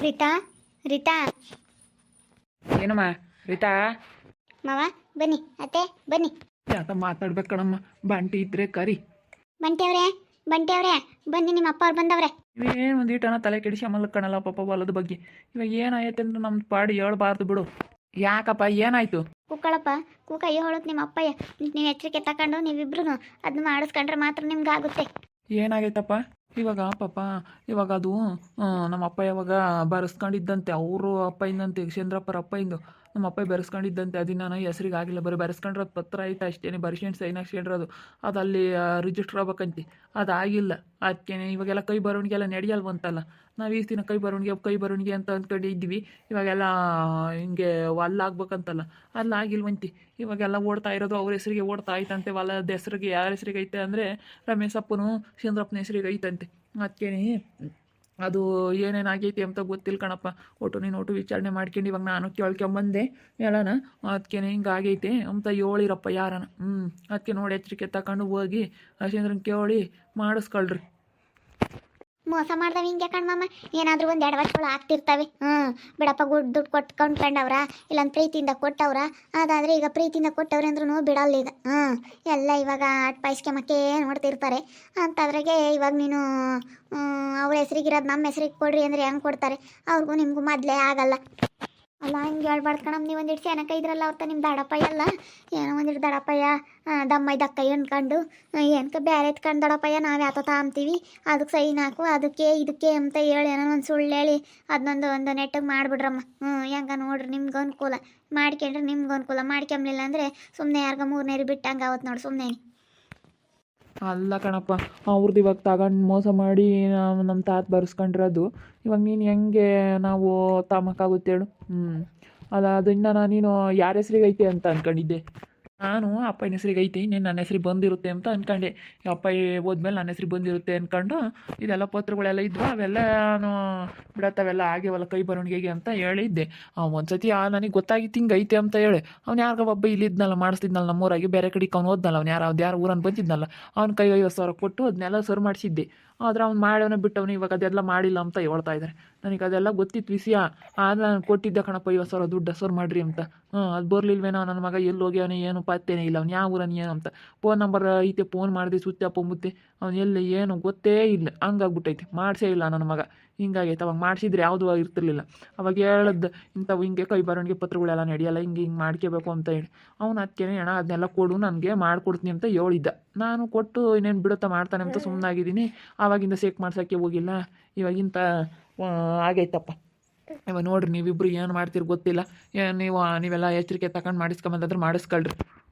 ರೀತಾ ರೀತಾ ಏನಮ್ಮ ರೀತಾ ಮಾವ ಬನ್ನಿ ಅತ್ತೆ ಬನ್ನಿ. ಯಾಕ ಮಾತಾಡ್ಬೇಕು ಕಣಮ್ಮ. ಬಂಟಿ ಇದ್ರೆ ಕರಿ. ಬಂಟಿ ಅವ್ರೆ ಬನ್ನಿ, ನಿಮ್ಮ ಅಪ್ಪ ಅವ್ರು ಬಂದವ್ರೆ. ಏನು ಒಂದೀಟನ ತಲೆ ಕೆಡಿಸಿ ಆಮೇಲೆ ಕಣಲ್ಲ ಪಾಪ ಹೊಲದ ಬಗ್ಗೆ. ಇವಾಗ ಏನಾಯ್ತು ಅಂದ್ರೆ ನಮ್ಮ ಪಾಡಿ ಹೇಳ್ಬಾರ್ದು ಬಿಡು. ಯಾಕಪ್ಪ ಏನಾಯ್ತು? ಕೂಕಳಪ್ಪ ಕೂಕ ಹೇಳೋದು ನಿಮ್ಮ ಅಪ್ಪಯ್ಯ. ನೀವು ಎಚ್ಚರಿಕೆ ತಗೊಂಡು ನೀವಿಬ್ರು ಅದನ್ನ ಮಾಡಿಸ್ಕೊಂಡ್ರೆ ಮಾತ್ರ ನಿಮ್ಗೆ ಆಗುತ್ತೆ. ಏನಾಗೈತಪ್ಪ ಇವಾಗ ಪಾಪ? ಇವಾಗ ಅದು ನಮ್ಮ ಅಪ್ಪ ಯಾವಾಗ ಬರೆಸ್ಕೊಂಡಿದ್ದಂತೆ ಅವರು ಅಪ್ಪ ಇಂದಂತೆ ಚಂದ್ರಪ್ಪರ ಅಪ್ಪ ಇಂದು ನಮ್ಮ ಅಪ್ಪ ಬೆರೆಸ್ಕೊಂಡಿದ್ದಂತೆ. ಅದನ್ನ ನಾನು ಹೆಸ್ರಿಗೆ ಆಗಿಲ್ಲ, ಬರೀ ಬೆರೆಸ್ಕೊಂಡ್ರದು ಪತ್ರ ಐತೆ ಅಷ್ಟೇ, ಬರ್ಸ್ಕೊಂಡು ಸೈನ್ ಹಾಕ್ಸ್ಕೊಂಡ್ರದು. ಅದು ಅಲ್ಲಿ ರಿಜಿಸ್ಟ್ರ್ ಆಗ್ಬೇಕಂತೆ, ಅದಾಗಿಲ್ಲ. ಅದಕ್ಕೆ ಇವಾಗೆಲ್ಲ ಕೈ ಬರವಣಿಗೆ ಎಲ್ಲ ನಡೆಯಲ್ವಂತಲ್ಲ. ನಾವು ಈ ದಿನ ಕೈ ಬರವಣಿಗೆ ಅಂತ ಅಂದ್ಕೊಂಡಿದ್ವಿ. ಇವಾಗೆಲ್ಲ ಹಿಂಗೆ ಅಲ್ಲಾಗ್ಬೇಕಂತಲ್ಲ, ಅಲ್ಲಾಗಿಲ್ವಂತಿ. ಇವಾಗೆಲ್ಲ ಓಡ್ತಾ ಇರೋದು ಅವ್ರ ಹೆಸರಿಗೆ ಓಡ್ತಾ ಐತಂತೆ. ಹೊಲದ ಹೆಸ್ರಿಗೆ ಯಾರ ಹೆಸ್ರಿಗೆ ಐತೆ ಅಂದರೆ ರಮೇಶಪ್ಪನು ಚಂದ್ರಪ್ಪನ ಹೆಸ್ರಿಗೆ ಐತಂತೆ. ಅದಕ್ಕೆ ಅದು ಏನೇನಾಗೈತಿ ಅಂತ ಗೊತ್ತಿಲ್ಲ ಕಣಪ್ಪ. ಒಟ್ಟು ವಿಚಾರಣೆ ಮಾಡ್ಕೊಂಡು ಇವಾಗ ನಾನು ಕೇಳ್ಕೊಂಬಂದೆ ಎಲ್ಲನ. ಅದಕ್ಕೆ ಹಿಂಗಾಗೈತೆ ಅಂತ ಹೇಳಿರಪ್ಪ ಯಾರನ. ಅದಕ್ಕೆ ನೋಡಿ ಎಚ್ಚರಿಕೆ ತಗೊಂಡು ಹೋಗಿ ಚಂದ್ರನ್ ಕೇಳಿ ಮಾಡಿಸ್ಕೊಳ್ರಿ. ಮೋಸ ಮಾಡ್ದವ ಹಿಂಗೆ ಕಣ್ಮಮ್ಮ, ಏನಾದರೂ ಒಂದು ಎಡವಟ್ಗಳು ಆಗ್ತಿರ್ತವೆ. ಬಿಡಪ್ಪ, ದುಡ್ಡು ಕೊಟ್ಕೊಂಡ್ಕೊಂಡವ್ರ ಇಲ್ಲಂತ ಪ್ರೀತಿಯಿಂದ ಕೊಟ್ಟವ್ರ. ಅದಾದರೆ ಈಗ ಪ್ರೀತಿಯಿಂದ ಕೊಟ್ಟವ್ರೆ ಅಂದ್ರೂ ಬಿಡಲ್ಲ ಈಗ. ಎಲ್ಲ ಇವಾಗ ಅಟ್ಪಾಯಿಸ್ಕೊಂಬಕ್ಕೆ ನೋಡ್ತಿರ್ತಾರೆ. ಅಂಥದ್ರಾಗೆ ಇವಾಗ ನೀನು ಅವ್ರ ಹೆಸ್ರಿಗಿರೋದು ನಮ್ಮ ಹೆಸ್ರಿಗೆ ಕೊಡ್ರಿ ಅಂದರೆ ಹೆಂಗೆ ಕೊಡ್ತಾರೆ? ಅವ್ರಿಗೂ ನಿಮಗೂ ಮೊದಲೇ ಆಗಲ್ಲ ಅಲ್ಲ. ಹಿಂಗೆ ಹೇಳ್ಬಾರ್ದು ಕಣಮ್ಮ. ನೀವು ಒಂದಿಟ್ಟು ಚೆನ್ನಾಗಿ ಇದ್ರಲ್ಲ ಅವ್ರ ನಿಮ್ಮ ದಡಪಯ್ಯ ಅಲ್ಲ, ಏನೋ ಒಂದಿಟ್ಟು ದಡಪಯ್ಯ ದಮ್ಮೈ ದಕ್ಕಯ್ಯ ಅನ್ಕೊಂಡು ಏನಕ್ಕೆ ಬೇರೆ ಎತ್ಕೊಂಡು ದಡಪಯ್ಯ ನಾವು ಯಾತ ತಾಂಬ್ತೀವಿ, ಅದಕ್ಕೆ ಸೈನ್ ಹಾಕು ಅದಕ್ಕೆ ಇದಕ್ಕೆ ಅಂತ ಹೇಳಿ ಏನೋ ಒಂದು ಸುಳ್ಳು ಹೇಳಿ ಅದನ್ನೊಂದು ನೆಟ್ಟಿಗೆ ಮಾಡಿಬಿಡ್ರಮ್ಮ. ಹೆಂಗ ನೋಡ್ರಿ, ನಿಮ್ಗೆ ಅನುಕೂಲ ಮಾಡ್ಕೊಂಡ್ರೆ ನಿಮ್ಗೆ ಅನುಕೂಲ, ಮಾಡ್ಕೊಂಬ್ಲಿಲ್ಲ ಅಂದರೆ ಸುಮ್ಮನೆ ಯಾರಿಗ ಮೂರನೇರಿ ಬಿಟ್ಟಂಗೆ ಆವತ್ತು ನೋಡಿ ಸುಮ್ಮನೆ. ಅಲ್ಲ ಕಣಪ್ಪ, ಅವ್ರದ್ದು ಇವಾಗ ತಗೊಂಡು ಮೋಸ ಮಾಡಿ ನಮ್ಮ ತಾತ ಬರ್ಸ್ಕೊಂಡಿರೋದು. ಇವಾಗ ನೀನು ಹೆಂಗೆ ನಾವು ತಾಮಕ್ಕಾಗುತ್ತೆ ಹೇಳು? ಅದು ಇನ್ನು ನೀನು ಯಾರ ಹೆಸ್ರಿಗೆ ಐತೆ ಅಂತ ಅಂದ್ಕೊಂಡಿದ್ದೆ. ನಾನು ಅಪ್ಪನ ಹೆಸ್ರಿಗೆ ಐತಿ, ನೀನು ನನ್ನ ಹೆಸ್ರಿಗೆ ಬಂದಿರುತ್ತೆ ಅಂತ ಅಂದ್ಕೊಂಡೆ. ಅಪ್ಪ ಹೋದ್ಮೇಲೆ ನನ್ನ ಹೆಸ್ರಿಗೆ ಬಂದಿರುತ್ತೆ ಅಂದ್ಕೊಂಡು ಇದೆಲ್ಲ ಪತ್ರಗಳೆಲ್ಲ ಇದ್ವು, ಅವೆಲ್ಲ ಬಿಡತ್ತವೆಲ್ಲ ಆಗ್ಯವಲ್ಲ ಕೈ ಬರವಣಿಗೆಗೆ ಅಂತ ಹೇಳಿದ್ದೆ. ಒಂದು ಸತಿ ನನಗೆ ಗೊತ್ತಾಗಿತ್ತು ಹಿಂಗೆ ಐತೆ ಅಂತ ಹೇಳಿ. ಅವ್ನು ಯಾರಿಗ ಒಬ್ಬ ಇಲ್ಲಿದ್ನಲ್ಲ, ಮಾಡಿಸ್ತಿದ್ನಲ್ಲ ನಮ್ಮೂರಾಗಿ, ಬೇರೆ ಕಡೆಗೆ ಅವ್ನು ಹೋದ್ನಲ್ಲ, ಅವ್ನು ಯಾರು ಊರನ್ನು ಬಂದಿದ್ನಲ್ಲ, ಅವ್ನ ಕೈ 50,000 ಕೊಟ್ಟು ಅದನ್ನೆಲ್ಲ ಸರ್ ಮಾಡಿಸಿದ್ದೆ. ಆದರೆ ಅವ್ನು ಮಾಡೋನ ಬಿಟ್ಟವನು ಇವಾಗ ಅದೆಲ್ಲ ಮಾಡಿಲ್ಲ ಅಂತ ಹೇಳ್ತಾ ಇದ್ದಾರೆ. ನನಗೆ ಅದೆಲ್ಲ ಗೊತ್ತಿತ್ತು ವಿಷಯ. ಆದರೆ ನಾನು ಕೊಟ್ಟಿದ್ದೆ ಕಣಪ್ಪ 50,000 ದುಡ್ಡು ಸರ್ ಮಾಡಿರಿ ಅಂತ. ಅದು ಬರಲಿಲ್ವೇನೋ ನನ್ನ ಮಗ, ಎಲ್ಲಿ ಹೋಗ್ಯಾವನೇ ಏನು ಪತ್ತೇನೇ ಇಲ್ಲ, ಅವ್ನು ಯಾವ ಊರನ್ನು ಏನು ಅಂತ. ಫೋನ್ ನಂಬರ್ ಐತೆ, ಫೋನ್ ಮಾಡಿದೆ ಸ್ವಿಚ್ ಆಫ್ ಮುತ್ತೆ, ಅವ್ನು ಎಲ್ಲಿ ಏನು ಗೊತ್ತೇ ಇಲ್ಲ. ಹಂಗಾಗ್ಬಿಟ್ಟೈತೆ, ಮಾಡಿಸೇ ಇಲ್ಲ ನನ್ನ ಮಗ. ಹಿಂಗಾಗೈತೆ. ಅವಾಗ ಮಾಡಿಸಿದ್ರೆ ಯಾವುದೂ ಇರ್ತಿರ್ಲಿಲ್ಲ. ಅವಾಗ ಹೇಳದ್ದು ಇಂಥವು ಹಿಂಗೆ ಕೈ ಬರವಣಿಗೆ ಪತ್ರಗಳೆಲ್ಲ ನಡೆಯಲ್ಲ, ಹಿಂಗೆ ಮಾಡ್ಕೋಬೇಕು ಅಂತ ಹೇಳಿ. ಅವ್ನು ಅದಕ್ಕೆ ಅಣ್ಣ ಅದನ್ನೆಲ್ಲ ಕೊಡು ನನಗೆ ಮಾಡಿಕೊಡ್ತೀನಿ ಅಂತ ಹೇಳಿದ್ದ. ನಾನು ಕೊಟ್ಟು ಇನ್ನೇನು ಬಿಡುತ್ತಾ ಮಾಡ್ತಾನೆ ಅಂತ ಸುಮ್ಮನಾಗಿದ್ದೀನಿ. ಆವಾಗಿಂದ ಸೇಕ್ ಮಾಡ್ಸೋಕ್ಕೆ ಹೋಗಿಲ್ಲ. ಇವಾಗಿಂತ ಆಗೈತಪ್ಪ. ಇವಾಗ ನೋಡ್ರಿ, ನೀವಿಬ್ಬರು ಏನು ಮಾಡ್ತೀರಿ ಗೊತ್ತಿಲ್ಲ. ನೀವೆಲ್ಲ ಎಚ್ಚರಿಕೆ ತಗೊಂಡು ಮಾಡಿಸ್ಕೊಂಬಂದಾದ್ರೆ ಮಾಡಿಸ್ಕೊಳ್ರಿ.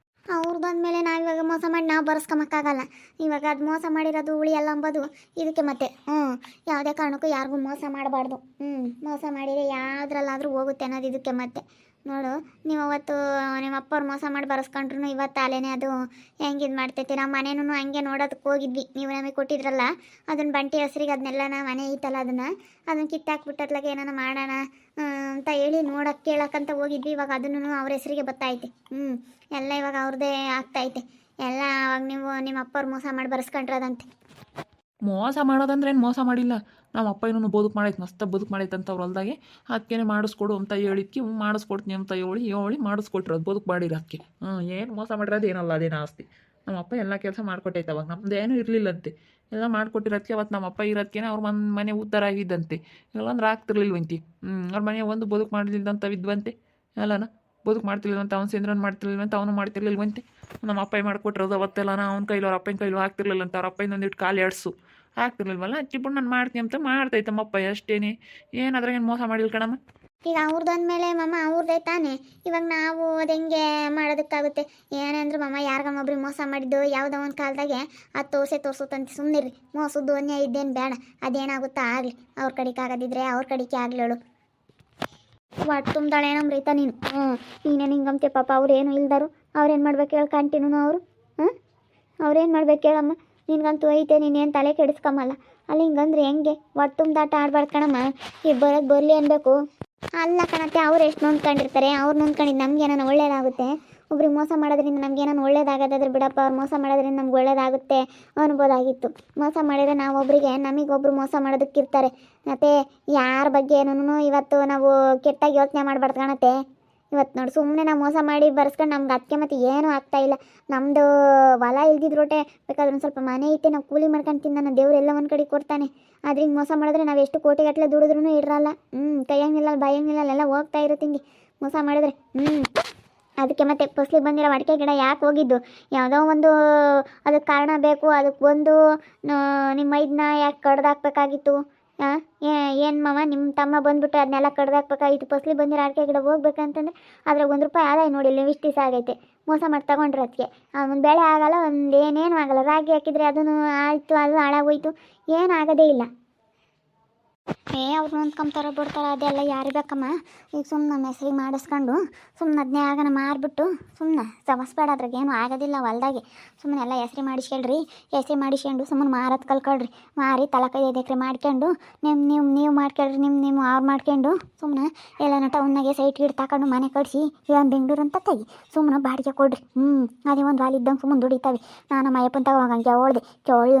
ಅವ್ರು ಬಂದಮೇಲೆ ನಾವಿವಾಗ ಮೋಸ ಮಾಡಿ ನಾವು ಬರ್ಸ್ಕೊಂಬಕ್ಕಾಗಲ್ಲ. ಇವಾಗ ಅದು ಮೋಸ ಮಾಡಿರೋದು ಉಳಿಯಲ್ಲ ಅಂಬೋದು ಇದಕ್ಕೆ ಮತ್ತೆ. ಯಾವುದೇ ಕಾರಣಕ್ಕೂ ಯಾರಿಗೂ ಮೋಸ ಮಾಡಬಾರ್ದು. ಮೋಸ ಮಾಡಿದರೆ ಯಾವುದ್ರಲ್ಲಾದರೂ ಹೋಗುತ್ತೆ ಅನ್ನೋದು ಇದಕ್ಕೆ ಮತ್ತೆ. ನೋಡು, ನೀವು ಅವತ್ತು ನಿಮ್ಮ ಅಪ್ಪವ್ರು ಮೋಸ ಮಾಡಿ ಬರ್ಸ್ಕೊಂಡ್ರು ಇವತ್ತು ಅಲ್ಲೇನೆ ಅದು ಹೆಂಗೆ ಇದು ಮಾಡ್ತೈತಿ. ನಾವು ಮನೇನೂ ಹಂಗೆ ನೋಡೋದಕ್ಕೆ ಹೋಗಿದ್ವಿ, ನೀವು ನಮಗೆ ಕೊಟ್ಟಿದ್ರಲ್ಲ ಅದನ್ನು ಬಂಟಿ ಹೆಸ್ರಿಗೆ. ಅದನ್ನೆಲ್ಲ ನಾ ಮನೆ ಐತಲ್ಲ ಅದನ್ನು ಕಿತ್ತಾಕ್ಬಿಟ್ಟದ್ಲಾಗ ಏನಾನ ಮಾಡೋಣ ಅಂತ ಹೇಳಿ ನೋಡೋಕ್ಕೆ ಕೇಳೋಕ್ಕಂತ ಹೋಗಿದ್ವಿ. ಇವಾಗ ಅದನ್ನು ಅವ್ರ ಹೆಸರಿಗೆ ಬತ್ತೈತೆ. ಎಲ್ಲ ಇವಾಗ ಅವ್ರದ್ದೇ ಆಗ್ತೈತೆ ಎಲ್ಲ. ಅವಾಗ ನೀವು ನಿಮ್ಮ ಅಪ್ಪವ್ರು ಮೋಸ ಮಾಡಿ ಬರ್ಸ್ಕೊಂಡ್ರದಂತೆ. ಮೋಸ ಮಾಡೋದಂದ್ರೆ ಏನು ಮೋಸ ಮಾಡಿಲ್ಲ. ನಮ್ಮ ಅಪ್ಪ ಇನ್ನೂ ಬದುಕು ಮಾಡೈತೆ, ಮಸ್ತ ಬದುಕು ಮಾಡೈತೆ ಅಂತ ಅವ್ರ ಹೊಲ್ದಾಗೆ. ಅದಕ್ಕೆ ಮಾಡಿಸ್ಕೊಡು ಅಂತ ಹೇಳಿದ್ಕೆ ಮಾಡಿಸ್ಕೊಡ್ತೀನಿ ಅಂತ ಹೇಳಿ ಮಾಡಿಸ್ಕೊಟ್ರು. ಅದು ಬದುಕು ಮಾಡಿರೋದಕ್ಕೆ. ಏನು ಮೋಸ ಮಾಡಿರೋದು ಏನಲ್ಲ, ಅದೇನು ಆಸ್ತಿ. ನಮ್ಮ ಅಪ್ಪ ಎಲ್ಲ ಕೆಲಸ ಮಾಡಿಕೊಟ್ಟೈತೆ. ಅವಾಗ ನಮ್ಮದೇನೂ ಇರಲಿಲ್ಲಂತೆ, ಎಲ್ಲ ಮಾಡಿಕೊಟ್ಟಿರೋದಕ್ಕೆ. ಅವತ್ತು ನಮ್ಮ ಅಪ್ಪ ಇರೋದಕ್ಕೆ ಅವ್ರ ಮನೆ ಉದ್ಧಾರ ಆಗಿದ್ದಂತೆ. ಇಲ್ಲಂದ್ರೆ ಆಗ್ತಿರ್ಲಿಲ್ವಂತಿ. ಅವ್ರ ಮನೆ ಒಂದು ಬದುಕು ಮಾಡಲಿಲ್ಲಂತ ವಿದ್ವಂತೆ. ಎಲ್ಲನ ಬದುಕು ಮಾಡ್ತಿರ್ಲಿಲ್ವಂತ. ಅವ್ನು ಚಂದ್ರನ್ ಮಾಡ್ತಿರ್ಲಿಲ್ವಂತ, ಅವನು ಮಾಡ್ತಿರ್ಲಿಲ್ವಂತೆ. ನಮ್ಮ ಅಪ್ಪ ಮಾಡಿಕೊಟ್ಟಿರೋದು ಅವತ್ತೆಲ್ಲ ಅವ್ನ ಕೈಲೋ ಅವ್ರ ಅಪ್ಪನ ಕೈಲೋ ಆಗ್ತಿರ್ಲಿಲ್ಲಂತ. ಅವ್ರ ಅಪ್ಪನ ಒಂದಿಟ್ಟು ಕಾಲು ಎಡ್ಸು ಆಗ್ತಿರ್ಲಿಲ್ವಲ್ಲ, ಚಿಪ್ಪು ನಾನು ಮಾಡ್ತೀನಿ ಅಂತ ಮಾಡ್ತೈತೆ ನಮ್ಮಪ್ಪ ಅಷ್ಟೇನೆ. ಏನಾದ್ರಾಗ ಏನು ಮೋಸ ಮಾಡಿಲ್ಲ ಕಣಮ್ಮ. ಈಗ ಅವ್ರದ್ದು ಅಂದಮೇಲೆ ಮಮ್ಮ ಅವ್ರದ್ದೇ ತಾನೇ. ಇವಾಗ ನಾವು ಅದು ಹೆಂಗೆ ಮಾಡೋದಕ್ಕಾಗುತ್ತೆ? ಏನಂದ್ರೆ ಮಮ್ಮ ಯಾರಿಗಮ್ಮೊಬ್ರಿಗೆ ಮೋಸ ಮಾಡಿದ್ದು ಯಾವುದೋ ಒಂದು ಕಾಲದಾಗೆ ಅದು ತೋರಿಸುತ್ತಂತೆ. ಸುಮ್ಮನಿರಿ, ಮೋಸದ್ದು ಅನ್ಯಾಯ ಇದ್ದೇನು ಬೇಡ. ಅದೇನಾಗುತ್ತಾ ಆಗಲಿ, ಅವ್ರ ಕಡೆಗೆ ಆಗೋದಿದ್ರೆ ಅವ್ರ ಕಡೆಗೆ ಆಗ್ಲೇಳು. ಒಟ್ಟು ತುಂಬ್ದಾಳೇನೋ ರೀತಾ ನೀನು. ನೀನೇನು ಹಿಂಗಂತೆ ಪಾಪ. ಅವ್ರೇನು ಇಲ್ದಾರು ಅವ್ರೇನು ಮಾಡ್ಬೇಕು ಹೇಳಿ ಕಂಟಿನ್ಯೂ ಅವರು. ಅವ್ರೇನು ಮಾಡ್ಬೇಕು ಹೇಳಮ್ಮ? ನಿನ್ಗಂತೂ ಐತೆ, ನೀನೇನು ತಲೆ ಕೆಡಿಸ್ಕೊಂಬಲ್ಲ. ಅಲ್ಲಿ ಹಿಂಗಂದ್ರೆ ಹೆಂಗೆ? ಒಟ್ಟು ತುಂಬ್ದಾಟ ಆಡ್ಬಾರ್ದು ಕಣಮ್ಮ. ಈಗ ಬರೋದು ಬರಲಿ ಅನ್ಬೇಕು. ಅಲ್ಲ ಕಣತ್ತೆ, ಅವ್ರು ಎಷ್ಟು ನೊಂದ್ಕೊಂಡಿರ್ತಾರೆ. ಅವ್ರು ನೊಂದ್ಕೊಂಡಿದ್ದು ನಮ್ಗೆ ಏನಾನ ಒಳ್ಳೇದಾಗುತ್ತೆ? ಒಬ್ರಿಗೆ ಮೋಸ ಮಾಡೋದ್ರಿಂದ ನಮ್ಗೆ ಏನಾನ ಒಳ್ಳೇದಾಗೋದಾದ್ರೆ ಬಿಡಪ್ಪ, ಅವ್ರು ಮೋಸ ಮಾಡೋದ್ರಿಂದ ನಮ್ಗೆ ಒಳ್ಳೇದಾಗುತ್ತೆ ಅನ್ಬೋದಾಗಿತ್ತು. ಮೋಸ ಮಾಡಿದರೆ ನಾವು ಒಬ್ಬರಿಗೆ ನಮಗೊಬ್ರು ಮೋಸ ಮಾಡೋದಕ್ಕಿರ್ತಾರೆ. ಮತ್ತು ಯಾರ ಬಗ್ಗೆ ಏನೂ ಇವತ್ತು ನಾವು ಕೆಟ್ಟಾಗಿ ಯೋಚನೆ ಮಾಡಬಾರ್ದು ಕಣತ್ತೆ. ಇವತ್ತು ನೋಡಿ, ಸುಮ್ಮನೆ ನಾವು ಮೋಸ ಮಾಡಿ ಬರ್ಸ್ಕೊಂಡು ನಮ್ಗೆ ಅದಕ್ಕೆ ಮತ್ತೆ ಏನೂ ಆಗ್ತಾಯಿಲ್ಲ. ನಮ್ಮದು ಹೊಲ ಇಲ್ದಿದ್ರೋಟೆ ಬೇಕಾದ್ರೆ ಒಂದು ಸ್ವಲ್ಪ ಮನೆ ಐತೆ, ನಾವು ಕೂಲಿ ಮಾಡ್ಕೊಂಡು ತಿನ್ನೋಣ, ದೇವ್ರು ಎಲ್ಲ ಒಂದು ಕಡೆ ಕೊಡ್ತಾನೆ. ಆದರೆ ಹಿಂಗೆ ಮೋಸ ಮಾಡಿದ್ರೆ ನಾವು ಎಷ್ಟು ಕೋಟಿಗಟ್ಟಲೆ ದುಡಿದ್ರೂ ಇರಲ್ಲ. ಕೈಯಂಗಿಲ್ಲ ಬಾಯಂಗಿಲ್ಲ ಅಲ್ಲೆಲ್ಲ ಹೋಗ್ತಾ ಇರುತ್ತೆ ಹಿಂಗೆ ಮೋಸ ಮಾಡಿದ್ರೆ. ಅದಕ್ಕೆ ಮತ್ತೆ ಫಸ್ಲಿಗೆ ಬಂದಿರೋ ಅಡಿಕೆ ಗಿಡ ಯಾಕೆ ಹೋಗಿದ್ದು? ಯಾವುದೋ ಒಂದು ಅದಕ್ಕೆ ಕಾರಣ ಬೇಕು. ಅದಕ್ಕೆ ಒಂದು ನಿಮ್ಮ ಇದನ್ನ ಯಾಕೆ ಕಡ್ದಾಕ್ಬೇಕಾಗಿತ್ತು? ಹಾಂ, ಏನು ಮಾವ ನಿಮ್ಮ ತಮ್ಮ ಬಂದುಬಿಟ್ಟು ಅದನ್ನೆಲ್ಲ ಕಡ್ದಾಕ್ಬೇಕಾಗಿತ್ತು. ಫಸ್ಲಿಗೆ ಬಂದಿರೋ ಅಡಿಕೆ ಗಿಡ ಹೋಗ್ಬೇಕಂತಂದ್ರೆ ಅದ್ರಾಗ ₹1 ಆದಾಯ ನೋಡಿಲ್ಲ, ಇಷ್ಟು ದಿವಸ ಆಗೈತೆ ಮೋಸ ಮಾಡಿ ತಗೊಂಡ್ರೆ. ಅದಕ್ಕೆ ಒಂದು ಬೆಳೆ ಆಗಲ್ಲ, ಒಂದು ಏನೇನು ಆಗಲ್ಲ. ರಾಗಿ ಹಾಕಿದರೆ ಅದನ್ನು ಆಯಿತು, ಅದು ಹಾಳಾಗೋಯ್ತು, ಏನು ಆಗೋದೇ ಇಲ್ಲ. ಅವ್ರು ನೊಂದ್ಕೊಂತಾರೆ ಬಿಡ್ತಾರೆ, ಅದೆಲ್ಲ ಯಾರು ಬೇಕಮ್ಮ? ಈಗ ಸುಮ್ಮನೆ ನಮ್ಮ ಹೆಸ್ರಿಗೆ ಮಾಡಿಸ್ಕೊಂಡು ಸುಮ್ಮನೆ ಅದನ್ನೇ ಆಗನ ಮಾರಿಬಿಟ್ಟು ಸುಮ್ಮನೆ ಸಮಸ್ಬೇಡ. ಅದ್ರಾಗ ಏನು ಆಗೋದಿಲ್ಲ ಹೊಲ್ದಾಗೆ. ಸುಮ್ಮನೆ ಎಲ್ಲ ಹೆಸ್ರು ಮಾಡಿಸ್ಕೊಳ್ರಿ. ಹೆಸ್ರು ಮಾಡಿಸ್ಕೊಂಡು ಸುಮ್ಮನೆ ಮಾರೋದು ಕಲ್ಕೊಳ್ರಿ. ಮಾರಿ ತಲಕ 5 ಎಕರೆ ಮಾಡ್ಕೊಂಡು ನೀವು ಮಾಡ್ಕೊಳ್ರಿ. ನಿಮ್ಮ ಅವ್ರು ಮಾಡ್ಕೊಂಡು ಸುಮ್ಮನೆ ಎಲ್ಲ ಟೌನ್ನಾಗೆ ಸೈಟ್ ಗಿಡ ತಗೊಂಡು ಮನೆ ಕಟ್ಸಿ ಏನು ಬೆಂಗಳೂರು ಅಂತ ತೆಗಿ. ಸುಮ್ಮನೆ ಬಾಡಿಗೆ ಕೊಡ್ರಿ. ಅದೇ ಒಂದು ವಾಲಿ ಇದ್ದಂಗೆ ಸುಮ್ಮನೆ ದುಡಿತಾವೆ. ನಾನು ನಮ್ಮ ಅಯ್ಯಪ್ಪನ ತಗೋಂಗೆ ಕೇಳ್ದೆ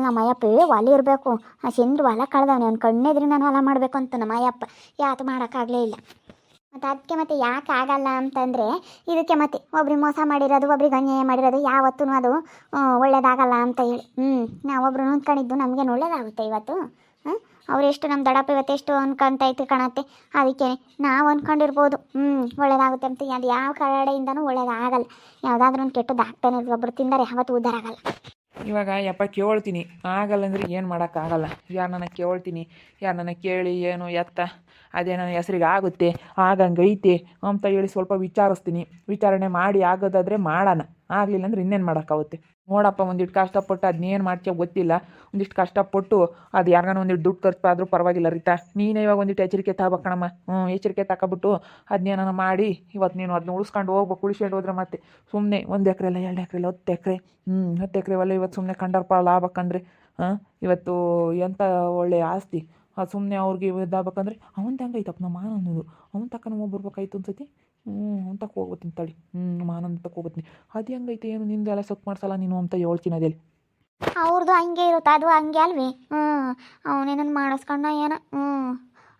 ನಮ್ಮ ಅಯ್ಯಪ್ಪ ಒಲೆ ಇರಬೇಕು. ಆ ಚಂದ್ರ ಹೊಲ ಕಳ್ದವನೆ ಅವ್ನು ಕಣ್ಣೆದ್ರಿ ನಾನು ಹೊಲ ಮಾಡಬೇಕು ಅಂತ ನಮ್ಮ ಅಯ್ಯಪ್ಪ ಯಾತು ಮಾಡೋಕ್ಕಾಗಲೇ ಇಲ್ಲ. ಮತ್ತು ಅದಕ್ಕೆ ಮತ್ತೆ ಯಾಕೆ ಆಗಲ್ಲ ಅಂತಂದರೆ ಇದಕ್ಕೆ ಮತ್ತೆ ಒಬ್ರಿಗೆ ಮೋಸ ಮಾಡಿರೋದು, ಒಬ್ರಿಗೆ ಅನ್ಯಾಯ ಮಾಡಿರೋದು ಯಾವತ್ತೂ ಅದು ಒಳ್ಳೇದಾಗಲ್ಲ ಅಂತ ಹೇಳಿ. ನಾವೊಬ್ರು ಅಂದ್ಕೊಂಡಿದ್ದು ನಮಗೇನು ಒಳ್ಳೇದಾಗುತ್ತೆ ಇವತ್ತು? ಅವರೆಷ್ಟು ನಮ್ಮ ದಡಪ್ಪ ಇವತ್ತೆಷ್ಟು ಅನ್ಕೊಂತೈತೆ ಕಣತ್ತೆ. ಅದಕ್ಕೆ ನಾವು ಅಂದ್ಕೊಂಡಿರ್ಬೋದು ಒಳ್ಳೇದಾಗುತ್ತೆ ಅಂತ. ಅದು ಯಾವ ಕಡೆಯಿಂದನೂ ಒಳ್ಳೇದಾಗಲ್ಲ. ಯಾವುದಾದ್ರೂ ಒಂದು ಕೆಟ್ಟದ್ದು ಆಗ್ತಾನೆ ಇರ್ತದೆ. ಒಬ್ರು ತಿಂದರೆ ಯಾವತ್ತೂ ಉದ್ಧಾರ ಆಗಲ್ಲ. ಇವಾಗ ಯಪ್ಪ ಕೇಳ್ತೀನಿ, ಆಗಲ್ಲ ಅಂದರೆ ಏನು ಮಾಡೋಕ್ಕಾಗಲ್ಲ. ಯಾರು ನನಗೆ ಕೇಳ್ತೀನಿ, ಯಾರು ನನಗೆ ಕೇಳಿ ಏನು ಎತ್ತ ಅದೇ ನನ್ನ ಹೆಸ್ರಿಗೆ ಆಗುತ್ತೆ, ಆಗಂಗೈತೆ ಅಂತ ಹೇಳಿ ಸ್ವಲ್ಪ ವಿಚಾರಿಸ್ತೀನಿ. ವಿಚಾರಣೆ ಮಾಡಿ ಆಗೋದಾದರೆ ಮಾಡೋಣ, ಆಗಲಿಲ್ಲ ಅಂದರೆ ಇನ್ನೇನು ಮಾಡೋಕ್ಕಾಗುತ್ತೆ? ನೋಡಪ್ಪ, ಒಂದಿಷ್ಟು ಕಷ್ಟಪಟ್ಟು ಅದನ್ನೇನು ಮಾಡ್ತೀಯ ಗೊತ್ತಿಲ್ಲ. ಒಂದಿಷ್ಟು ಕಷ್ಟಪಟ್ಟು ಅದು ಯಾರಿಗಾನ ಒಂದಿಟ್ಟು ದುಡ್ಡು ಖರ್ಚಾದರೂ ಪರವಾಗಿಲ್ಲ ರೀತಾ. ನೀನೇ ಇವಾಗ ಒಂದಿಟ್ಟು ಎಚ್ಚರಿಕೆ ತಗೋಬೇಕಣಮ್ಮ. ಎಚ್ಚರಿಕೆ ತಗೊಬಿಟ್ಟು ಅದನ್ನೇನ ಮಾಡಿ ಇವತ್ತು ನೀನು ಅದನ್ನ ಉಳಿಸ್ಕೊಂಡು ಹೋಗ್ಬೇಕು. ಉಳಿಸ್ಕೊಂಡು ಹೋದ್ರೆ ಮತ್ತೆ ಸುಮ್ಮನೆ 1 ಎಕರೆ ಇಲ್ಲ 2 ಎಕರೆ ಇಲ್ಲ 10 ಎಕರೆ 10 ಎಕರೆ ಹೊಲ ಇವತ್ತು ಸುಮ್ಮನೆ ಕಂಡರ್ಪ ಲಾಭಕ್ಕಂದ್ರೆ ಇವತ್ತು ಎಂಥ ಒಳ್ಳೆಯ ಆಸ್ತಿ. ಅದು ಸುಮ್ಮನೆ ಅವ್ರಿಗೆ ಇದಾಗಬೇಕಂದ್ರೆ ಅವನದು ಹೆಂಗೈತಪ್ಪ ನಮ್ಮ ಮಾನಂದು. ಅವನ ತಕ್ಕ ನಾವು ಬರ್ಬೇಕಾಯ್ತು ಅನ್ಸತಿ. ಅವ್ನು ತಕ್ಕ ಹೋಗ್ಬತ್ತೀನಿ ತಡಿ. ಮಾನಂದ ತಕ್ಕ ಹೋಗ್ಬತ್ತೀನಿ. ಅದು ಹೆಂಗೈತೆ ಏನು ನಿಂದೆಲ್ಲ ಸೊತ್ತು ಮಾಡ್ಸಲ್ಲ ನೀನು ಅಂತ ಹೇಳ್ತೀನಿ ಅದೇಲಿ. ಅವ್ರದ್ದು ಹಂಗೆ ಇರುತ್ತೆ, ಅದು ಹಂಗೆ ಅಲ್ವೇ? ಅವನೇನನ್ನು ಮಾಡಿಸ್ಕೊಂಡ ಏನೋ.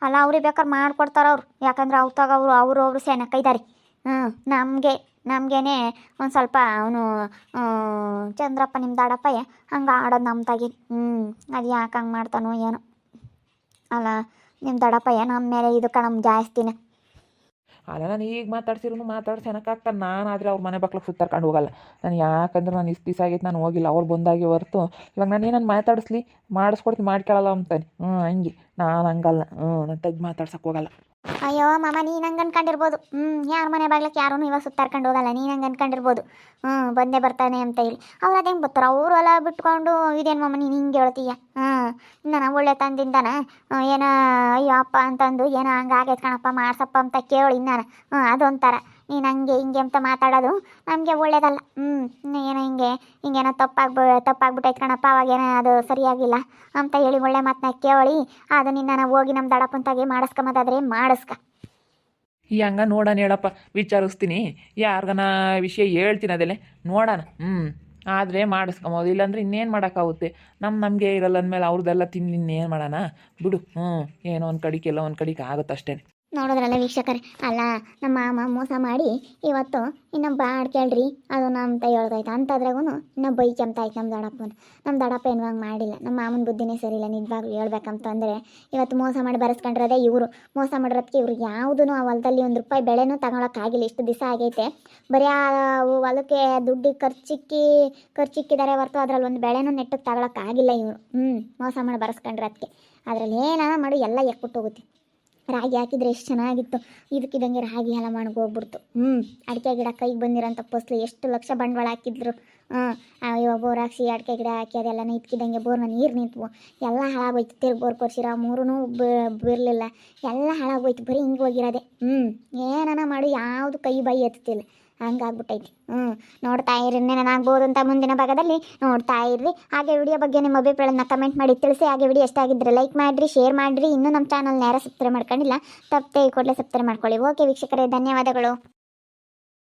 ಅಲ್ಲ, ಅವ್ರಿಗೆ ಬೇಕಾದ್ರೆ ಮಾಡಿಕೊಡ್ತಾರೆ ಅವ್ರು. ಯಾಕಂದ್ರೆ ಅವರು ಸೆನಕ್ಕೈತಾರೆ. ನಮಗೇನೆ ಒಂದು ಸ್ವಲ್ಪ ಅವನು ಚಂದ್ರಪ್ಪ ನಿಮ್ಮ ದಡಪ್ಪಯ್ಯ ಹಂಗೆ ಆಡೋದು ನಮ್ಮ ತಾಗಿ. ಅದು ಯಾಕೆ ಹಂಗೆ ಮಾಡ್ತಾನೋ ಏನೋ. ಅಲ್ಲ, ನಿಮ್ಮ ದಡಪ್ಪಯ್ಯ ನಮ್ಮ ಮೇಲೆ ಇದು ಕಣಮ್ ಜಾಸ್ತಿನೇ. ಅಲ್ಲ, ನಾನು ಈಗ ಮಾತಾಡ್ಸಿರೂ ಮಾತಾಡ್ಸೋಣಕ್ಕಾಗ್ತಾನೆ. ನಾನು ಆದರೆ ಅವ್ರ ಮನೆ ಬಾಕ್ಲಿಗೆ ಸುತ್ತಾರ್ಕೊಂಡು ಹೋಗಲ್ಲ ನಾನು. ಯಾಕಂದ್ರೆ ನಾನು ಇಷ್ಟು ದಿವಸ ಆಗೈತೆ ನಾನು ಹೋಗಿಲ್ಲ. ಅವ್ರು ಬಂದಾಗೆ ಹೊರ್ತು ಇವಾಗ ನಾನು ಏನನ್ನು ಮಾತಾಡಿಸ್ಲಿ ಮಾಡಿಸ್ಕೊಡ್ತೀನಿ, ಮಾಡ್ಕೊಳ್ಳಲ್ಲ ಅಂತಾನೆ. ಹಂಗೆ ನಾನು ಹಂಗಲ್ಲ. ನಾನು ತೆಗ್ದು ಮಾತಾಡ್ಸೋಕೆ ಹೋಗಲ್ಲ. ಅಯ್ಯೋ ಮಾಮ, ನೀನು ಹಂಗೆ ಅನ್ಕೊಂಡಿರ್ಬೋದು. ಯಾರ ಮನೆ ಬಾಗ್ಲಕ್ಕೆ ಯಾರೂ ಇವಾಗ ಸುತ್ತಾರ್ಕೊಂಡು ಹೋಗಲ್ಲ. ನೀನು ಹಂಗೆ ಅನ್ಕೊಂಡಿರ್ಬೋದು. ಬಂದೇ ಬರ್ತಾನೆ ಅಂತ ಹೇಳಿ. ಅವ್ರು ಅದು ಹೆಂಗೆ ಬರ್ತಾರೆ? ಅವರು ಎಲ್ಲ ಬಿಟ್ಕೊಂಡು ಇದೇನು ಮಾಮ ನೀನು ಹಿಂಗೆ ಹೇಳ್ತೀಯ? ನಾನು ಒಳ್ಳೆ ತಂದಿಂದಾನ ಏನೋ ಅಯ್ಯೋ ಅಪ್ಪ ಅಂತಂದು ಏನೋ ಹಂಗೆ ಆಗೈತೆ ಕಣಪ್ಪ ಮಾಡ್ಸಪ್ಪ ಅಂತ ಕೇಳಿ ನಾನು. ಅದೊಂಥರ ನೀನು ಹಂಗೆ ಹಿಂಗೆ ಅಂತ ಮಾತಾಡೋದು ನಮಗೆ ಒಳ್ಳೇದಲ್ಲ. ಏನೋ ಹಿಂಗೇನೋ ತಪ್ಪಾಗ್ಬಿಟ್ಟೈತೆ ಕಣಪ್ಪ, ಅವಾಗೇನೋ ಅದು ಸರಿಯಾಗಿಲ್ಲ ಅಂತ ಹೇಳಿ ಒಳ್ಳೆ ಮಾತನ್ನ ಕೇಳಿ ಅದು ನಿನ್ನ ಹೋಗಿ ನಮ್ಮ ದಡಪ್ಪಂತಾಗೆ ಮಾಡಿಸ್ಕೊಂಬದಾದ್ರೆ ಮಾಡಿಸ್ಕ. ಈ ಹಂಗೆ ನೋಡೋಣ ಹೇಳಪ್ಪ, ವಿಚಾರಿಸ್ತೀನಿ. ಯಾರಿಗನ ವಿಷಯ ಹೇಳ್ತೀನಿ ಅದೆಲ್ಲ ನೋಡೋಣ. ಆದರೆ ಮಾಡಿಸ್ಕೊಬೋದು. ಇಲ್ಲಾಂದ್ರೆ ಇನ್ನೇನು ಮಾಡೋಕ್ಕಾಗುತ್ತೆ? ನಮಗೆ ಇರಲ್ಲ ಅಂದಮೇಲೆ ಅವ್ರದ್ದೆಲ್ಲ ತಿಂದು ಇನ್ನೇನು ಮಾಡೋಣ ಬಿಡು. ಏನೋ ಒಂದು ಕಡೆಗೆ ಎಲ್ಲ ಒಂದು ಕಡೆಗೆ ಆಗುತ್ತೆ ಅಷ್ಟೇ. ನೋಡೋದ್ರಲ್ಲ ವೀಕ್ಷಕರೇ, ಅಲ್ಲ ನಮ್ಮ ಮಾಮ ಮೋಸ ಮಾಡಿ ಇವತ್ತು ಇನ್ನೊಬ್ಬ ಆಡ್ಕೇಳ್ರಿ ಅದು ನಮ್ಮ ಹೇಳ್ದೈತೆ ಅಂಥದ್ರಾಗೂ ಇನ್ನೊಬ್ಬ ಬೈಕೆಂತಾಯ್ತು ನಮ್ಮ ದಡಪ್ಪ ಏನು ಹಂಗೆ ಮಾಡಿಲ್ಲ. ನಮ್ಮ ಮಾಮನ ಬುದ್ಧಿನೇ ಸರಿ ಇಲ್ಲ ನಿಜವಾಗ್ಲೂ ಹೇಳ್ಬೇಕಂತಂದರೆ. ಇವತ್ತು ಮೋಸ ಮಾಡಿ ಬರೆಸ್ಕೊಂಡ್ರದೇ ಇವರು. ಮೋಸ ಮಾಡಿರೋದಕ್ಕೆ ಇವ್ರಿಗೆ ಯಾವುದೂ ಆ ಹೊಲದಲ್ಲಿ ₹1 ಬೆಳೆನೂ ತಗೊಳಕ್ಕಾಗಿಲ್ಲ. ಇಷ್ಟು ದಿವಸ ಆಗೈತೆ. ಬರೀ ಆ ಹೊಲಕ್ಕೆ ದುಡ್ಡು ಖರ್ಚಿಕ್ಕಿದ್ದಾರೆ ಹೊರತು ಅದರಲ್ಲಿ ಒಂದು ಬೆಳೆನೂ ನೆಟ್ಟಕ್ಕೆ ತಗೊಳಕ್ಕಾಗಿಲ್ಲ ಇವರು. ಮೋಸ ಮಾಡಿ ಬರೆಸ್ಕೊಂಡ್ರದಕ್ಕೆ. ಅದರಲ್ಲಿ ಏನಾನ ಮಾಡಿ ಎಲ್ಲ ಎಕ್ಬಿಟ್ಟು ಹೋಗುತ್ತೆ. ರಾಗಿ ಹಾಕಿದರೆ ಎಷ್ಟು ಚೆನ್ನಾಗಿತ್ತು, ಇದಕ್ಕಿದಂಗೆ ರಾಗಿ ಎಲ್ಲ ಹೋಗ್ಬಿಡ್ತು. ಅಡಿಕೆ ಗಿಡ ಕೈಗೆ ಬಂದಿರೋಂಥ ಫಸ್ಲು ಎಷ್ಟು ಲಕ್ಷ ಬಂಡವಾಳ ಹಾಕಿದ್ರು. ಇವಾಗ ಬೋರ್ ಹಾಕ್ಸಿ ಅಡಿಕೆ ಗಿಡ ಹಾಕಿ ಅದೆಲ್ಲ ಇದ್ಕಿದಂಗೆ ಬೋರ್ನ ನೀರು ನಿಂತವು, ಎಲ್ಲ ಹಾಳಾಗೋಯ್ತು. ತಿರ್ಗಿ ಬೋರ್ ಕೊಡ್ಸಿರೋ 3 ಬಿರಲಿಲ್ಲ, ಎಲ್ಲ ಹಾಳಾಗೋಯ್ತು. ಬರೀ ಹಿಂಗೆ ಹೋಗಿರೋದೆ. ಏನಾನ ಮಾಡಿ ಯಾವುದು ಕೈ ಬಾಯಿ ಎತ್ತುತ್ತಿಲ್ಲ. ಹಂಗಾಗ್ಬಿಟ್ಟೈತಿ. ನೋಡ್ತಾ ಇರಿ, ಏನಾಗ್ಬೋದು ಅಂತ ಮುಂದಿನ ಭಾಗದಲ್ಲಿ ನೋಡ್ತಾ ಇರ್ರಿ. ಹಾಗೆ ವಿಡಿಯೋ ಬಗ್ಗೆ ನಿಮ್ಮ ಅಭಿಪ್ರಾಯನ ಕಮೆಂಟ್ ಮಾಡಿ ತಿಳಿಸಿ. ಹಾಗೆ ವಿಡಿಯೋ ಇಷ್ಟ ಆಗಿದ್ದರೆ ಲೈಕ್ ಮಾಡಿರಿ, ಶೇರ್ ಮಾಡಿರಿ. ಇನ್ನೂ ನಮ್ಮ ಚಾನಲ್ನ ಯಾರು ಸಬ್ಸ್ಕ್ರೈಬ್ ಮಾಡ್ಕೊಂಡಿಲ್ಲ, ತಪ್ಪದೆ ಕೂಡಲೇ ಸಬ್ಸ್ಕ್ರೈಬ್ ಮಾಡ್ಕೊಳ್ಳಿ. ಓಕೆ ವೀಕ್ಷಕರೇ, ಧನ್ಯವಾದಗಳು.